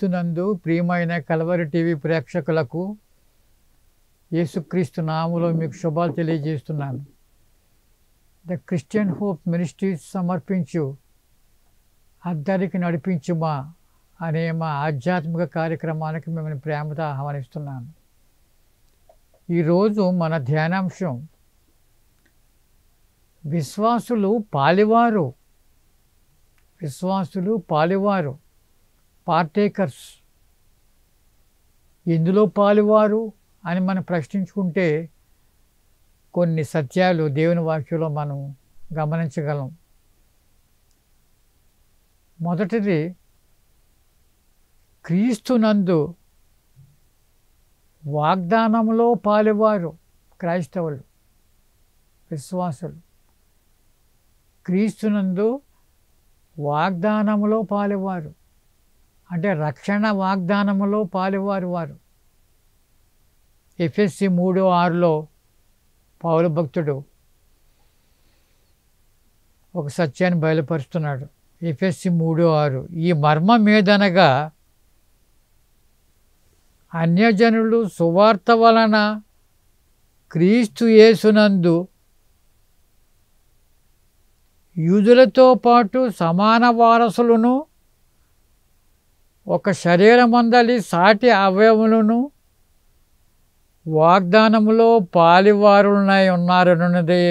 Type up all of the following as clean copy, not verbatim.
క్రీస్తునందు ప్రియమైన Calvary TV ప్రేక్షకులకు యేసుక్రీస్తు నామములో మీకు శుభాలు తెలియజేస్తున్నాను. ద క్రిస్టియన్ హోప్ మినిస్ట్రీస్ సమర్పించు అద్దరికి నడిపించుమా అనే మా ఆధ్యాత్మిక కార్యక్రమానికి మిమ్మల్ని ప్రేమతో ఆహ్వానిస్తున్నాను. ఈరోజు మన ధ్యానాంశం విశ్వాసులు పాలివారు. విశ్వాసులు పాలివారు, పార్టేకర్స్. ఎందులో పాలివారు అని మనం ప్రశ్నించుకుంటే కొన్ని సత్యాలు దేవుని వాక్యంలో మనం గమనించగలం. మొదటిది, క్రీస్తునందు వాగ్దానంలో పాలివారు క్రైస్తవులు, విశ్వాసులు. క్రీస్తునందు వాగ్దానములో పాలివారు అంటే రక్షణ వాగ్దానములో పాలివారు వారు. ఎఫెసీ 3:6 పౌలు భక్తుడు ఒక సత్యాన్ని బయలుపరుస్తున్నాడు. ఎఫెసీ 3:6 ఈ మర్మం మీదనగా అన్యజనులు సువార్త వలన క్రీస్తు యేసునందు యూదులతో పాటు సమాన వారసులను, ఒక శరీరమందలి సాటి అవయవులను వాగ్దానములో పాలివారులై ఉన్నారన్నదే.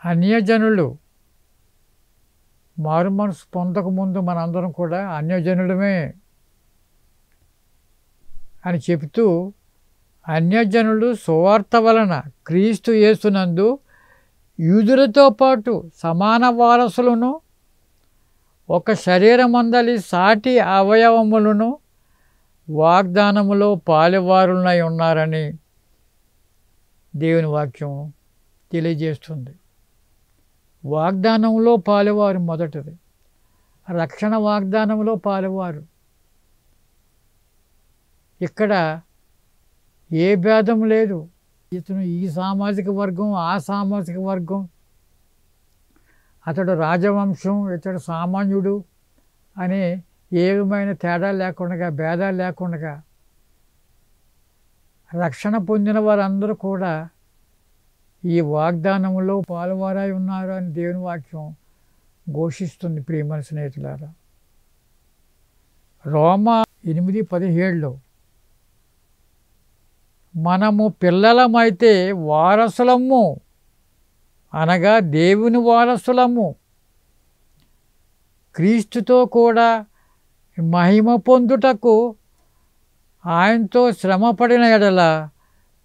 అన్యజనులు మారు మనసు పొందకముందు మనందరం కూడా అన్యజనులమే అని చెబుతూ, అన్యజనులు సువార్త వలన క్రీస్తు యేసునందు యూదులతో పాటు సమాన వారసులను, ఒక శరీరమందలి సాటి అవయవములను వాగ్దానములో పాలివారులై ఉన్నారని దేవుని వాక్యం తెలియజేస్తుంది. వాగ్దానంలో పాలివారు మొదటిది. రక్షణ వాగ్దానంలో పాలివారు. ఇక్కడ ఏ భేదం లేదు. ఇతను ఈ సామాజిక వర్గం, ఆ సామాజిక వర్గం, అతడు రాజవంశం, ఇతడు సామాన్యుడు అనే ఏ విధమైన తేడా లేకుండా, భేదాలు లేకుండా రక్షణ పొందిన వారందరూ కూడా ఈ వాగ్దానంలో పాలువారై ఉన్నారు అని దేవుని వాక్యం ఘోషిస్తుంది. ప్రియమైన స్నేహితులారా, రోమా 8:17 మనము పిల్లలమైతే వారసులము, అనగా దేవుని వారసులము, క్రీస్తుతో కూడా మహిమ పొందుటకు ఆయనతో శ్రమపడిన ఎడల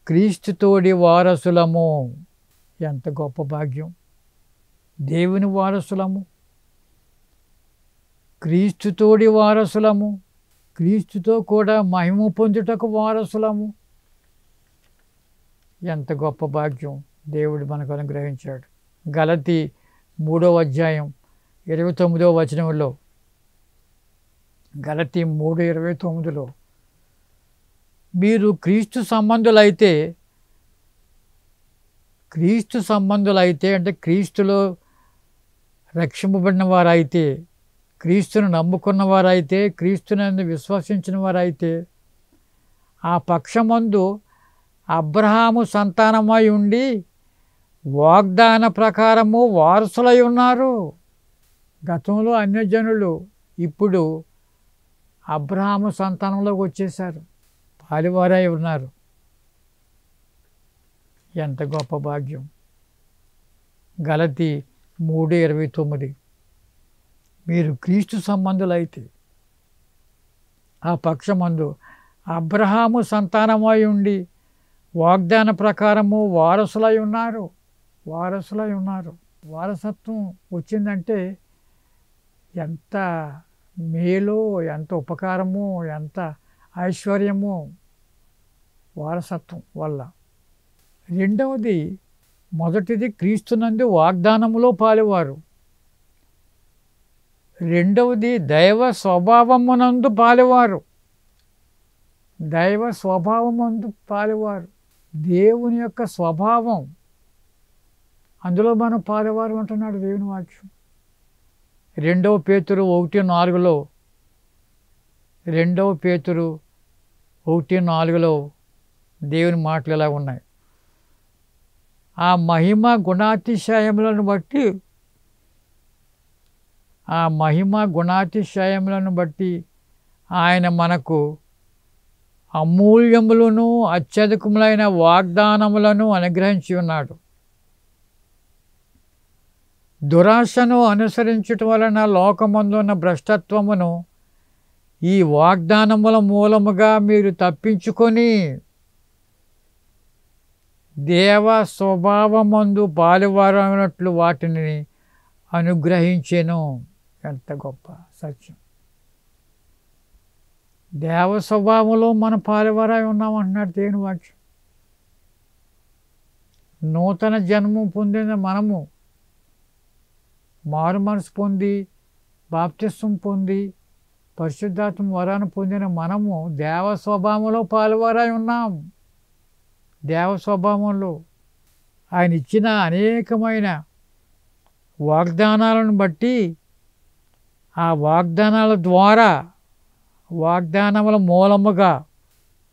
క్రీస్తుతోడి వారసులము. ఎంత గొప్ప భాగ్యం! దేవుని వారసులము, క్రీస్తుతోడి వారసులము, క్రీస్తుతో కూడా మహిమ పొందుటకు వారసులము. ఎంత గొప్ప భాగ్యం దేవుడు మనకు అనుగ్రహించాడు. గలతీ 3:29 గలతీ 3:29 మీరు క్రీస్తు సంబంధులైతే అంటే క్రీస్తులో రక్షింపబడిన వారైతే, క్రీస్తును నమ్ముకున్న వారైతే, క్రీస్తునందు విశ్వసించిన వారైతే, ఆ పక్షమందు అబ్రహాము సంతానమై ఉండి వాగ్దాన ప్రకారము వారసులై ఉన్నారు. గతంలో అన్యజనులు ఇప్పుడు అబ్రహాము సంతానంలోకి వచ్చేసారు, పాలివారై ఉన్నారు. ఎంత గొప్ప భాగ్యం! గలతీ 3:29 మీరు క్రీస్తు సంబంధులైతే ఆ పక్షమందు అబ్రహాము సంతానమై ఉండి వాగ్దాన ప్రకారము వారసులై ఉన్నారు. వారసత్వం వచ్చిందంటే ఎంత మేలు, ఎంత ఉపకారము, ఎంత ఐశ్వర్యము వారసత్వం వల్ల. రెండవది, మొదటిది క్రీస్తునందు వాగ్దానములో పాలివారు. రెండవది దైవ స్వభావమునందు పాలివారు. దైవ స్వభావమందు పాలివారు. దేవుని యొక్క స్వభావం అందులో మనం పాలివారు అంటున్నాడు దేవుని వాక్యం. రెండవ పేతురు 1:4లో 1:4లో దేవుని మాటలు ఇలా ఉన్నాయి. ఆ మహిమ గుణాతిశయములను బట్టి ఆయన మనకు అమూల్యములను అత్యధికములైన వాగ్దానములను అనుగ్రహించి ఉన్నాడు. దురాశను అనుసరించటం వలన లోకమందున్న భ్రష్టత్వమును ఈ వాగ్దానముల మూలముగా మీరు తప్పించుకొని దేవ స్వభావమందు పాలువారైనట్లు వాటిని అనుగ్రహించెను. ఎంత గొప్ప సత్యం! దేవ స్వభావంలో మన పాలువారై ఉన్నామంటున్నాడు దేవుని వాక్యం. నూతన జన్మ పొందిన మనము, మారు మనసు పొంది బాప్తిస్వం పొంది పరిశుద్ధాత్మ వరాన్ని పొందిన మనము దేవ స్వభావంలో పాలువారై ఉన్నాం. దేవ స్వభావంలో ఆయన ఇచ్చిన అనేకమైన వాగ్దానాలను బట్టి ఆ వాగ్దానముల మూలముగా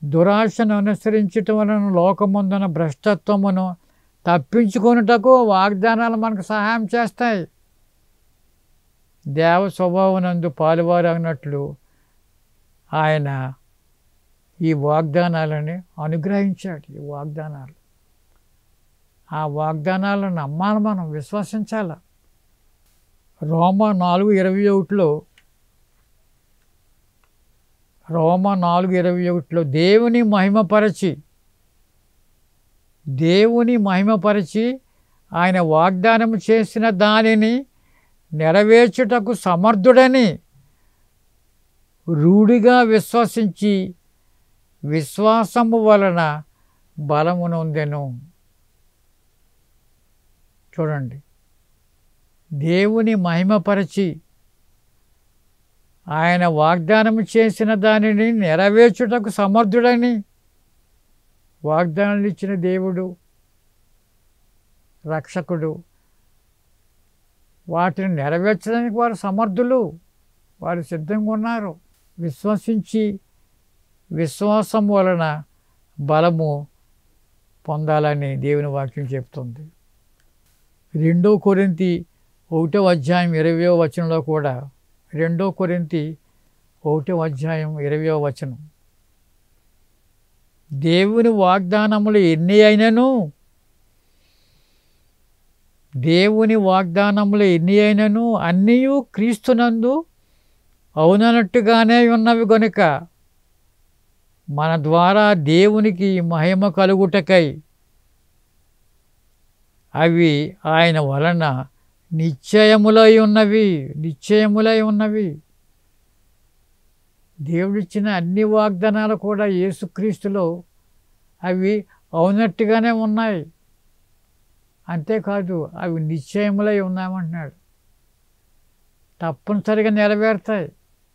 దురాశను అనుసరించటం వలన లోకమందున భ్రష్టత్వమును తప్పించుకొనుటకు వాగ్దానాలు మనకు సహాయం చేస్తాయి. దేవ స్వభావనందు పాలువారగినట్లు ఆయన ఈ వాగ్దానాలని అనుగ్రహించాడు. ఈ వాగ్దానాలు, ఆ వాగ్దానాలను నమ్మాలి, మనం విశ్వసించాలి. రోమా 4:21లో దేవుని మహిమపరచి ఆయన వాగ్దానం చేసిన దానిని నెరవేర్చుటకు సమర్థుడని రూఢిగా విశ్వసించి విశ్వాసము వలన బలము నొందెను. చూడండి, దేవుని మహిమపరచి ఆయన వాగ్దానం చేసిన దానిని నెరవేర్చుటకు సమర్థుడని. వాగ్దానాలు ఇచ్చిన దేవుడు, రక్షకుడు, వాటిని నెరవేర్చడానికి వారు సమర్థులు, వారు సిద్ధంగా ఉన్నారు. విశ్వాసం వలన బలము పొందాలని దేవుని వాక్యం చెప్తుంది. 2 కొరింథీ 1:20 కూడా 2 కొరింథీ 1:20 దేవుని వాగ్దానములు ఎన్ని అయినను అన్నీయు క్రీస్తునందు అవునన్నట్టుగానే ఉన్నవి గనుక మన ద్వారా దేవునికి మహిమ కలుగుటకై అవి ఆయన వలన నిశ్చయములై ఉన్నవి. దేవుడిచ్చిన అన్ని వాగ్దానాలు కూడా యేసుక్రీస్తులో అవి అవునట్టుగానే ఉన్నాయి. అంతేకాదు, అవి నిశ్చయములై ఉన్నామంటున్నాడు. తప్పనిసరిగా నెరవేరుతాయి.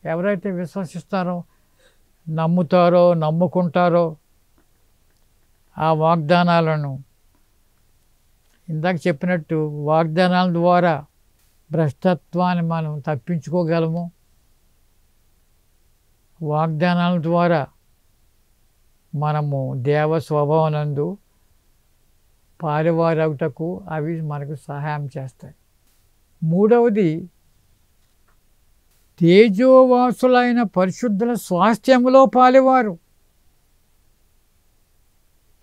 ఎవరైతే విశ్వసిస్తారో, నమ్ముకుంటారో ఆ వాగ్దానాలను. ఇందాక చెప్పినట్టు వాగ్దానాల ద్వారా భ్రష్టత్వాన్ని మనం తప్పించుకోగలము. వాగ్దానాల ద్వారా మనము దేవ స్వభావనందు పాలువారగుటకు అవి మనకు సహాయం చేస్తాయి. 3వది, తేజోవాసులైన పరిశుద్ధుల స్వాస్థ్యములో పాలువారు.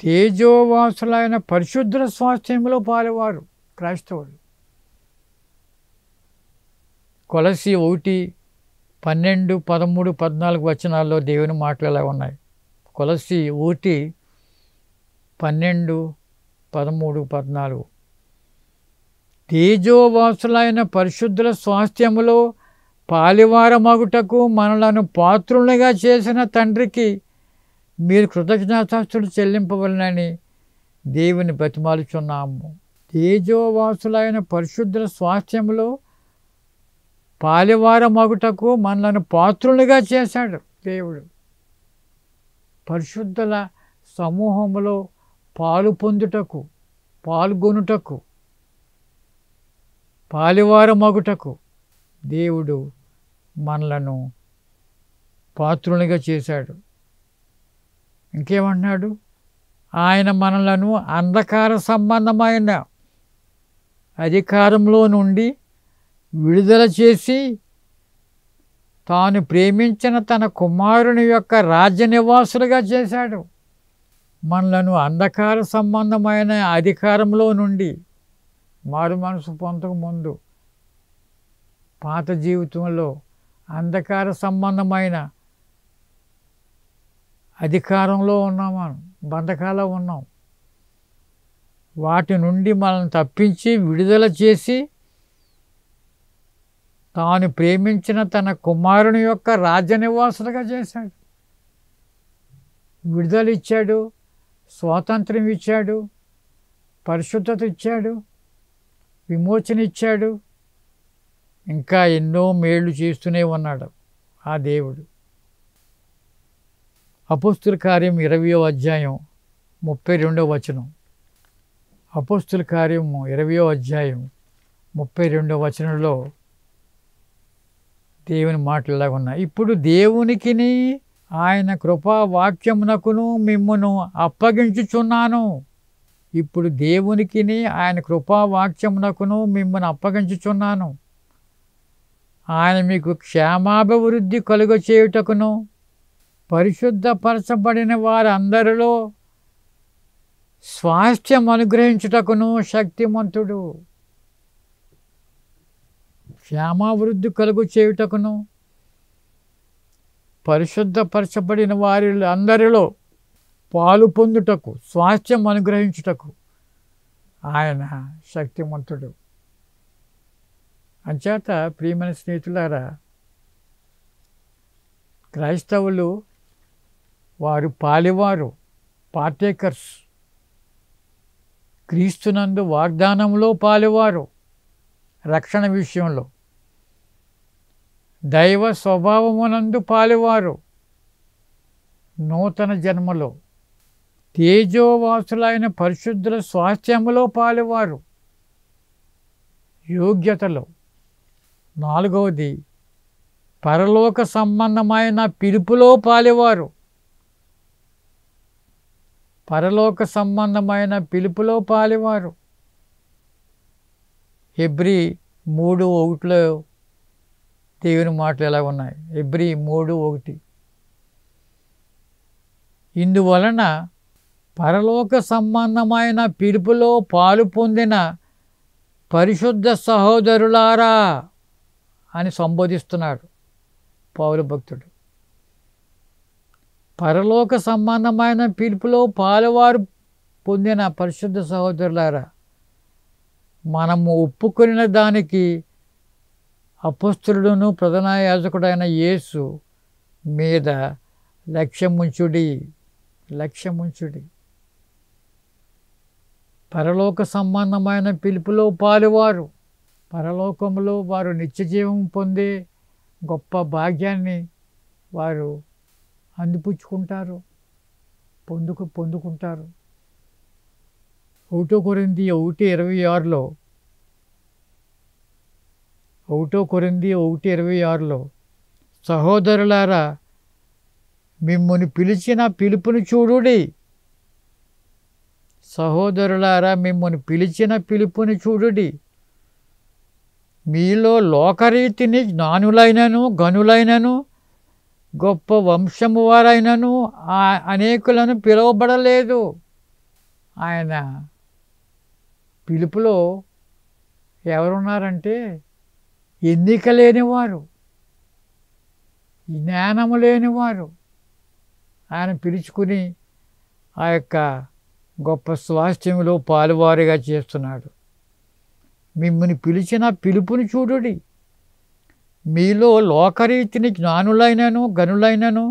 తేజోవాసులైన పరిశుద్ధుల స్వాస్థ్యములో పాలువారు క్రైస్తవులు. కొలస్సీ 1:12, 13, 14 దేవుని మాటలు ఎలా ఉన్నాయి. కొలస్సీ 1:12, 13, 14 తేజోవాసులైన పరిశుద్ధుల స్వాస్థ్యములో పాలివారమగుటకు మనలను పాత్రులుగా చేసిన తండ్రికి మీరు కృతజ్ఞతాస్తులు చెల్లింపవలనని దేవుని బతిమాలుచున్నాము. తేజోవాసులైన పరిశుద్ధుల స్వాస్థ్యములో పాలివారమగుటకు మనలను పాత్రులుగా చేశాడు దేవుడు. పరిశుద్ధుల సమూహములో పాల్గొనుటకు పాలివారమగుటకు దేవుడు మనలను పాత్రునిగా చేశాడు. ఇంకేమన్నాడు? ఆయన మనలను అంధకార సంబంధమైన అధికారంలో నుండి విడుదల చేసి తాను ప్రేమించిన తన కుమారుని యొక్క రాజ్య నివాసులుగా చేశాడు. మనలను అంధకార సంబంధమైన అధికారంలో నుండి, మారు మనసు పొందక ముందు పాత జీవితంలో అంధకార సంబంధమైన అధికారంలో ఉన్నాం, మనం బంధకాల్లో ఉన్నాం. వాటి నుండి మనల్ని తప్పించి విడుదల చేసి తాను ప్రేమించిన తన కుమారుని యొక్క రాజ్య నివాసులుగా చేశాడు. విడుదల ఇచ్చాడు, స్వాతంత్రం ఇచ్చాడు, పరిశుద్ధత ఇచ్చాడు, విమోచన ఇచ్చాడు. ఇంకా ఎన్నో మేళ్ళు చేస్తూనే ఉన్నాడు ఆ దేవుడు. అపోస్తుల కార్యం 20వ అధ్యాయం 32వ వచనం. అపోస్తుల కార్యం 20వ అధ్యాయం 32వ వచనంలో దేవుని మాటలు ఇలాగ ఉన్నాయి. ఇప్పుడు దేవునికిని ఆయన కృపా వాక్యమునకును మిమ్మును అప్పగించుచున్నాను. ఇప్పుడు దేవునికిని ఆయన కృపా వాక్యమునకును మిమ్మల్ని అప్పగించుచున్నాను. ఆయన మీకు క్షేమాభివృద్ధి కలుగ చేయుటకును పరిశుద్ధపరచబడిన వారందరిలో స్వాస్థ్యం అనుగ్రహించుటకును శక్తిమంతుడు. క్షేమాభివృద్ధి కలుగు చేయుటకును పరిశుద్ధపరచబడిన వారి అందరిలో పాలు పొందుటకు, స్వాస్థ్యం అనుగ్రహించుటకు ఆయన శక్తిమంతుడు. అంచేత ప్రియమైన స్నేహితులారా, క్రైస్తవులు వారు పాలివారు, పార్టేకర్స్. క్రీస్తునందు వాగ్దానంలో పాలివారు, రక్షణ విషయంలో దైవ స్వభావమునందు పాలివారు, నూతన జన్మలో తేజోవాసులైన పరిశుద్ధుల స్వాస్థ్యములో పాలివారు, యోగ్యతలో. 4వది పరలోక సంబంధమైన పిలుపులో పాలివారు, పరలోక సంబంధమైన పిలుపులో పాలివారు. హెబ్రీ 3:1లో దేవుని మాటలు ఎలా ఉన్నాయి? హెబ్రీ 3:1. ఇందువలన పరలోక సంబంధమైన పిలుపులో పాలు పొందిన పరిశుద్ధ సహోదరులారా అని సంబోధిస్తున్నాడు పౌలు భక్తుడు. పరలోక సంబంధమైన పిలుపులో పాలువారు పొందిన పరిశుద్ధ సహోదరులారా, మనము ఒప్పుకొనిన దానికి అపొస్తలుడును ప్రధాన యాజకుడైన యేసు మీద లక్ష్యముంచుడి. పరలోక సంబంధమైన పిలుపులో పాలువారు, పరలోకంలో వారు నిత్యజీవం పొందే గొప్ప భాగ్యాన్ని వారు అందిపుచ్చుకుంటారు, పొందుకుంటారు. 1 కొరింథీ 1:26లో 1 కొరింథీ 1:26లో సహోదరులారా, మిమ్ముని పిలిచిన పిలుపుని చూడుడి. సహోదరులారా, మిమ్ముని పిలిచిన పిలుపుని చూడుడి. మీలో లోకరీతిని జ్ఞానులైనను గనులైనను గొప్ప వంశము వారైనను అనేకులను పిలువబడలేదు. ఆయన పిలుపులో ఎవరున్నారంటే ఎన్నిక లేనివారు, జ్ఞానము లేనివారు. ఆయన పిలుచుకుని ఆ యొక్క గొప్ప స్వాస్థ్యములో పాలువారిగా చేస్తున్నాడు. మిమ్మల్ని పిలిచిన పిలుపుని చూడుడి. మీలో లోకరీతిని జ్ఞానులైనను గనులైనను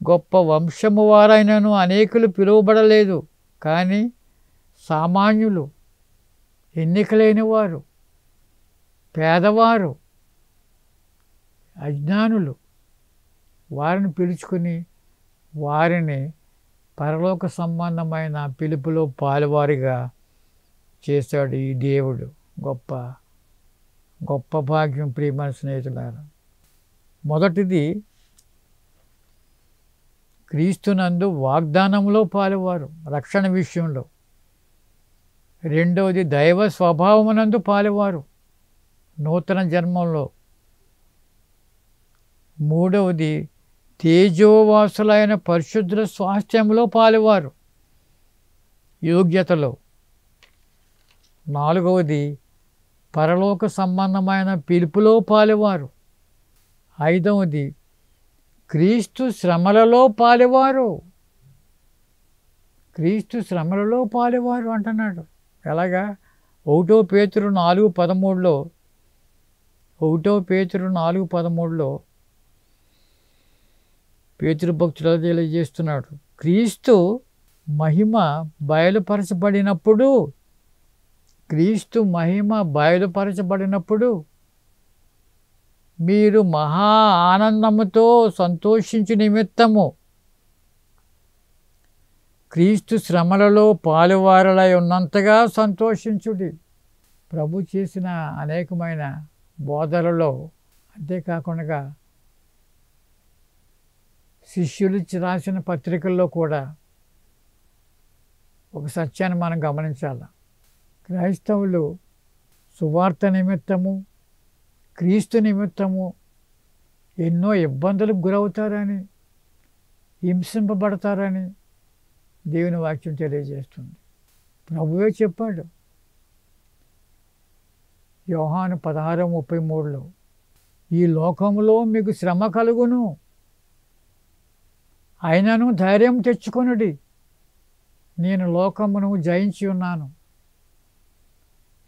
గొప్ప వంశము వారైనను అనేకులు పిలువబడలేదు. కానీ సామాన్యులు, ఎన్నికలేని వారు, పేదవారు, అజ్ఞానులు, వారిని పిలుచుకుని వారిని పరలోక సంబంధమైన పిలుపులో పాలువారిగా చేశాడు ఈ దేవుడు. గొప్ప గొప్ప భాగ్యం ప్రియమైన స్నేహితులారా. మొదటిది, క్రీస్తునందు వాగ్దానంలో పాలువారు రక్షణ విషయంలో. రెండవది, దైవ స్వభావమునందు పాలువారు నూతన జన్మంలో. మూడవది, తేజోవాసులైన పరిశుద్ధుల స్వాస్థ్యంలో పాలువారు యోగ్యతలో. నాలుగవది, పరలోక సంబంధమైన పిలుపులో పాలువారు. ఐదవది, క్రీస్తు శ్రమలలో పాలువారు. క్రీస్తు శ్రమలలో పాలువారు అంటున్నాడు. ఎలాగా? 1 పేతురు 4:13లో 1 పేతురు 4:13లో పేతురు భక్తుడు తెలియజేస్తున్నాడు. క్రీస్తు మహిమ బయలుపరచబడినప్పుడు, క్రీస్తు మహిమ బయలుపరచబడినప్పుడు మీరు మహా ఆనందముతో సంతోషించు నిమిత్తము క్రీస్తు శ్రమలలో పాలువారలై ఉన్నంతగా సంతోషించుడి. ప్రభు చేసిన అనేకమైన బోధలలో, అంతేకాకుండా శిష్యులు రాసిన పత్రికల్లో కూడా ఒక సత్యాన్ని మనం గమనించాలి. క్రైస్తవులు సువార్త నిమిత్తము, క్రీస్తు నిమిత్తము ఎన్నో ఇబ్బందులకు గురవుతారని, హింసింపబడతారని దేవుని వాక్యం తెలియజేస్తుంది. ప్రభువే చెప్పాడు యోహాను 16:33లో, ఈ లోకములో మీకు శ్రమ కలుగును, అయినను ధైర్యం తెచ్చుకొనుడి, నేను లోకమును జయించి ఉన్నాను.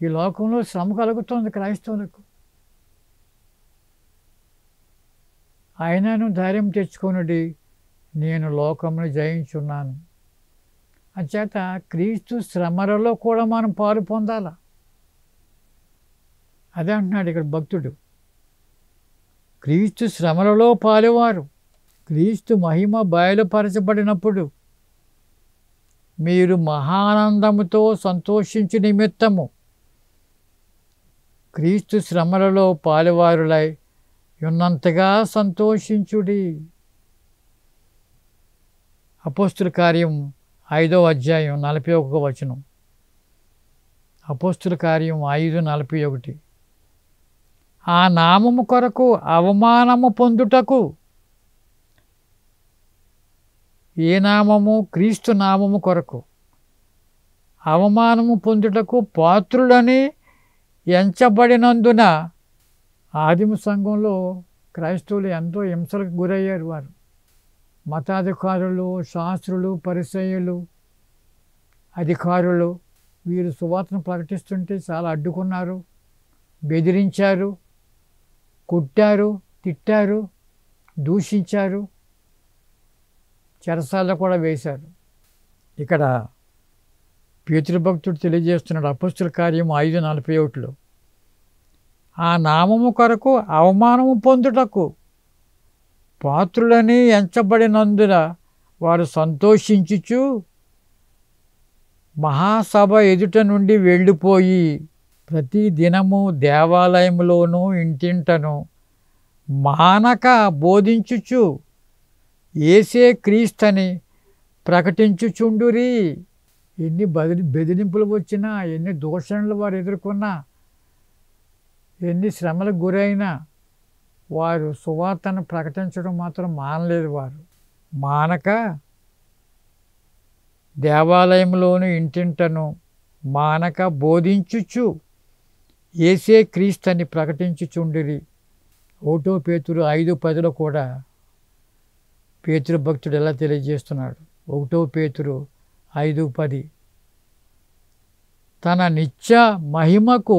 ఈ లోకంలో శ్రమ కలుగుతుంది క్రైస్తవులకు, అయినను ధైర్యం తెచ్చుకొనుడి, నేను లోకమును జయించున్నాను. అంచేత క్రీస్తు శ్రమలలో కూడా మనం పాలు పొందాల. అదే అంటున్నాడు ఇక్కడ భక్తుడు. క్రీస్తు శ్రమలలో పాలువారు, క్రీస్తు మహిమ బయలుపరచబడినప్పుడు మీరు మహానందముతో సంతోషించు నిమిత్తము క్రీస్తు శ్రమలలో పాలువారులై ఉన్నంతగా సంతోషించుడి. అపోస్తుల కార్యం 5వ అధ్యాయం 41వ వచనం. అపోస్తుల కార్యం 5:41. ఆ నామము కొరకు అవమానము పొందుటకు, ఏ నామము? క్రీస్తు నామము కొరకు అవమానము పొందుటకు పాత్రులని ఎంచబడినందున. ఆదిమ సంఘంలో క్రైస్తవులు ఎంతో హింసలకు గురయ్యారు. వారు మతాధికారులు, శాస్త్రులు, పరిసయ్యులు, అధికారులు వీరు సువార్తను ప్రకటిస్తుంటే చాలా అడ్డుకున్నారు, బెదిరించారు, కొట్టారు, తిట్టారు, దూషించారు, చెరసాల్లో కూడా వేశారు. ఇక్కడ పేతురు భక్తుడు తెలియజేస్తున్నాడు అపోస్తుల కార్యం 5:41లో, ఆ నామము కొరకు అవమానము పొందుటకు పాత్రులని ఎంచబడినందున వారు సంతోషించుచు మహాసభ ఎదుట నుండి వెళ్ళిపోయి ప్రతి దినము దేవాలయంలోనూ ఇంటింటను మానక బోధించుచు యేసే క్రీస్తని ప్రకటించుచుండురి. ఎన్ని బెదిరింపులు వచ్చినా, ఎన్ని దూషణలు వారు ఎదుర్కొన్నా, ఎన్ని శ్రమలకు గురైనా వారు సువార్తను ప్రకటించడం మాత్రం మానలేదు. వారు మానక దేవాలయంలోను ఇంటింటను మానక బోధించుచు యేసే క్రీస్తని ప్రకటించుచుండిరి. 1 పేతురు 5:10లో కూడా పేతురు భక్తుడు ఎలా తెలియజేస్తున్నాడు? 1 పేతురు 5:10, తన నిత్య మహిమకు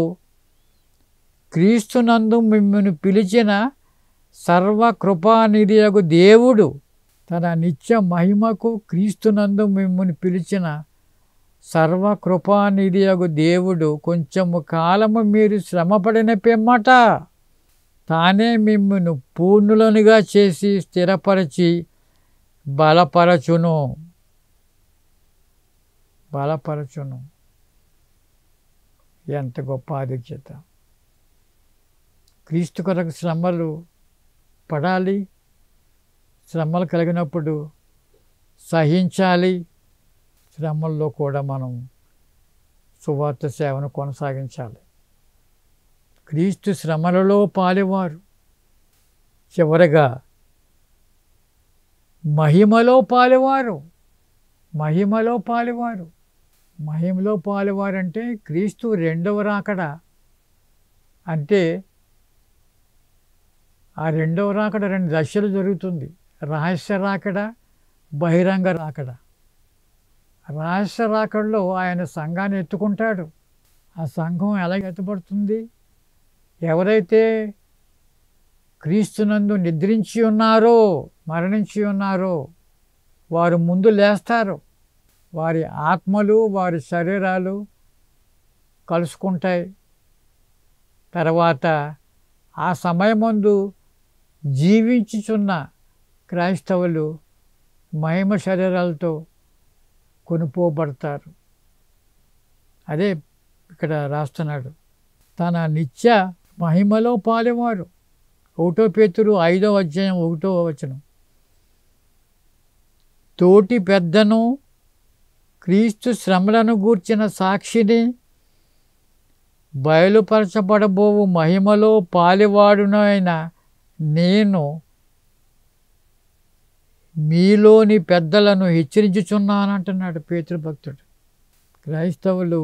క్రీస్తునందు మిమ్మును పిలిచిన సర్వకృపానిధియగు దేవుడు, తన నిత్య మహిమకు క్రీస్తునందు మిమ్మును పిలిచిన సర్వకృపానిధియగు దేవుడు కొంచెము కాలము మీరు శ్రమపడిన పిమ్మట తానే మిమ్మును పూర్ణులనుగా చేసి స్థిరపరచి బలపరచును. ఎంత గొప్ప ఆధిక్యత! క్రీస్తు కొరకు శ్రమలు పడాలి, శ్రమలు కలిగినప్పుడు సహించాలి. శ్రమల్లో కూడా మనం సువార్త సేవను కొనసాగించాలి. క్రీస్తు శ్రమలలో పాలివారు, చివరగా మహిమలో పాలివారు. మహిమలో పాలివారు, మహిమలో పాలివారంటే క్రీస్తు రెండవ రాకడ. అంటే ఆ రెండవ రాకడ 2 దశలు జరుగుతుంది. రహస్య రాకడ, బహిరంగ రాకడ. రహస్య రాకడలో ఆయన సంఘాన్ని ఎత్తుకుంటాడు. ఆ సంఘం ఎలా ఎత్తబడుతుంది? ఎవరైతే క్రీస్తునందు నిద్రించి ఉన్నారో, మరణించి ఉన్నారో వారు ముందు లేస్తారు. వారి ఆత్మలు, వారి శరీరాలు కలుసుకుంటాయి. తర్వాత ఆ సమయమందు జీవించుచున్న క్రైస్తవులు మహిమ శరీరాలతో కొనుపోబడతారు. అదే ఇక్కడ రాస్తున్నాడు. తన నిత్య మహిమలో పాలేవారు. 1 పేతురు 5వ అధ్యాయం 1వ వచనం. తోటి పెద్దను, క్రీస్తు శ్రమలను గూర్చిన సాక్షిని, బయలుపరచబడబోవు మహిమలో పాలివాడునైన నేను మీలోని పెద్దలను హెచ్చరించుచున్నానంటున్నాడు పేతురు భక్తుడు. క్రైస్తవులు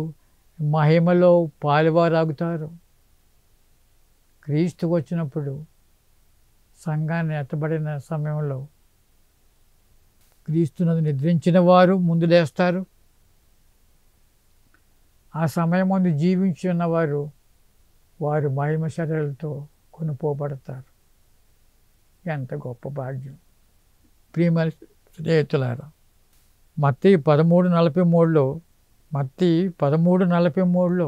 మహిమలో పాలివారాగుతారు. క్రీస్తు వచ్చినప్పుడు సంఘాన్ని ఎత్తబడిన సమయంలో క్రీస్తునందు నిద్రించిన వారు ముందు లేస్తారు. ఆ సమయం ముందు జీవించి ఉన్నవారు వారు మహిమ శరీరాలతో కొనుపోబడతారు. ఎంత గొప్ప భాగ్యం! ప్రియమైన స్నేహితులారా, మత్తయి 13:43లో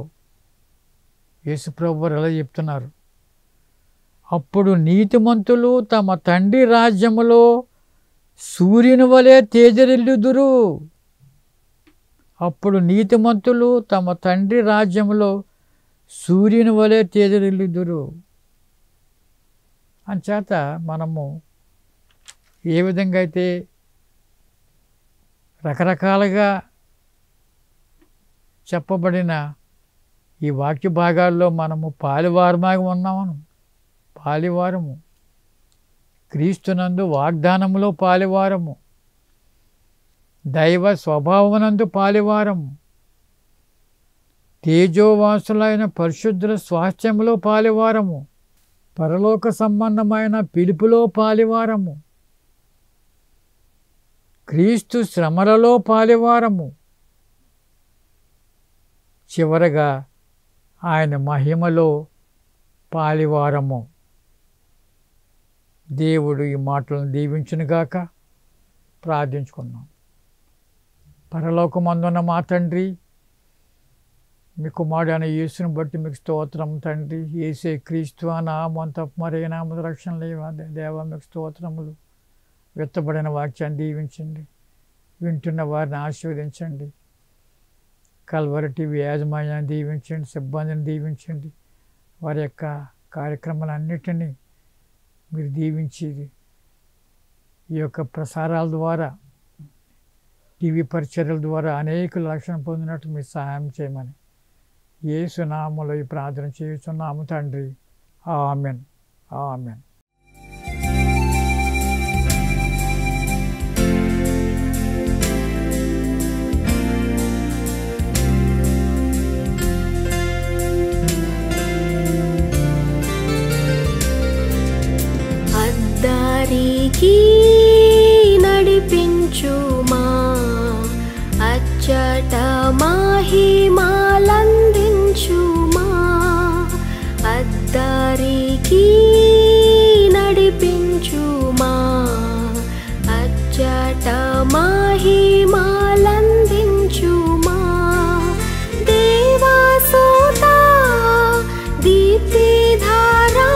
యేసుప్రభు వారు ఎలా చెప్తున్నారు? అప్పుడు నీతిమంతులు తమ తండ్రి రాజ్యములో సూర్యుని వలె తేజరిల్లుదురు. అప్పుడు నీతిమంతులు తమ తండ్రి రాజ్యములో సూర్యుని వలె తేజరిల్లుదురు. అంచేత మనము ఏ విధంగా అయితే రకరకాలుగా చెప్పబడిన ఈ వాక్య భాగాల్లో మనము పాలివారమాగా ఉన్నాము. పాలివారము, క్రీస్తునందు వాగ్దానములో పాలివారము, దైవ స్వభావమునందు పాలివారము, తేజోవాసులైన పరిశుద్ధుల స్వాస్థ్యములో పాలివారము, పరలోక సంబంధమైన పిలుపులో పాలివారము, క్రీస్తు శ్రమలలో పాలివారము, చివరగా ఆయన మహిమలో పాలివారము. దేవుడు ఈ మాటలను దీవించునుగాక. ప్రార్థించుకున్నాం. పరలోకమందున్న మా తండ్రి, మీ కుమారుడైన యేసుని బట్టి మీకు స్తోత్రం తండ్రి. యేసే క్రీస్తు ఆ నామం తప్ప మరే నామం రక్షణ లేవా దేవా, మీకు స్తోత్రములు. విత్తబడిన వాక్యాన్ని దీవించండి, వింటున్న వారిని ఆశీర్వదించండి. కల్వరి టీవీ యాజమాన్యాన్ని దీవించండి, సిబ్బందిని దీవించండి. వారి యొక్క కార్యక్రమాలన్నిటినీ మీరు దీవించి ఈ యొక్క ప్రసారాల ద్వారా, టీవీ పరిచర్యల ద్వారా అనేకులు రక్షణ పొందినట్టు మీరు సహాయం చేయమని యేసు నామములో ఈ ప్రార్థన చేస్తున్నాము తండ్రి. Amen, amen. దారికి నడిపించుమా, అచ్చట మహిమలందించుమా. అద్దారికి నడిపించుమా, అచ్చట మహిమలందించుమా. దేవాసోత దీప్తిధారా,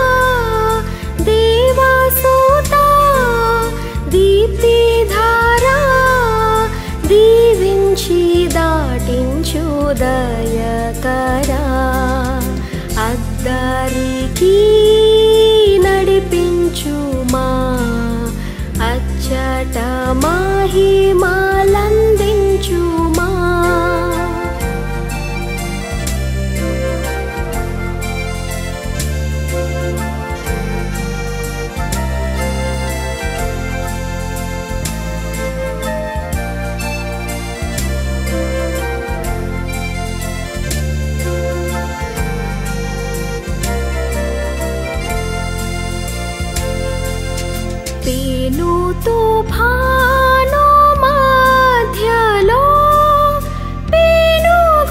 దీప్తిధారా మహిమలందించుమా. పెను తుఫాను మధ్యలో పెనుగులాడుతుండగా,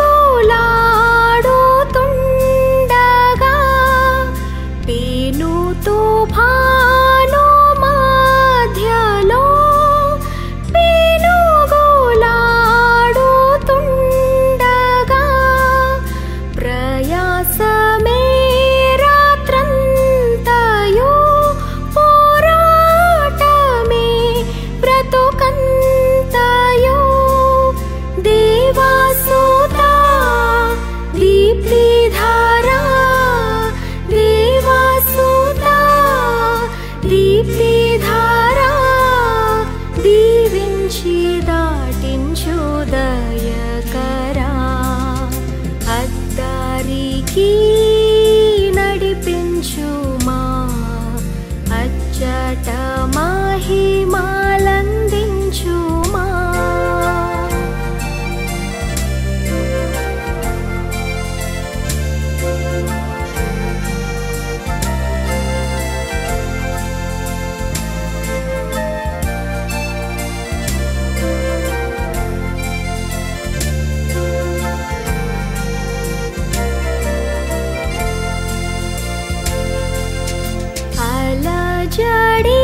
పెను తుఫాను మధ్యలో పెనుగులాడుతుండగా, ప్రయాసమే రాత్రంతయు పోరాటమే బ్రతుకంతయు, దేవాసుతా దీప్తిధారా, దేవాసుతా దీప్తిధారా, దీవించి దాటించు దయకరా. అద్దారికి నడిపించుమా, అచ్చట మహిమలందించుమా. అలజడి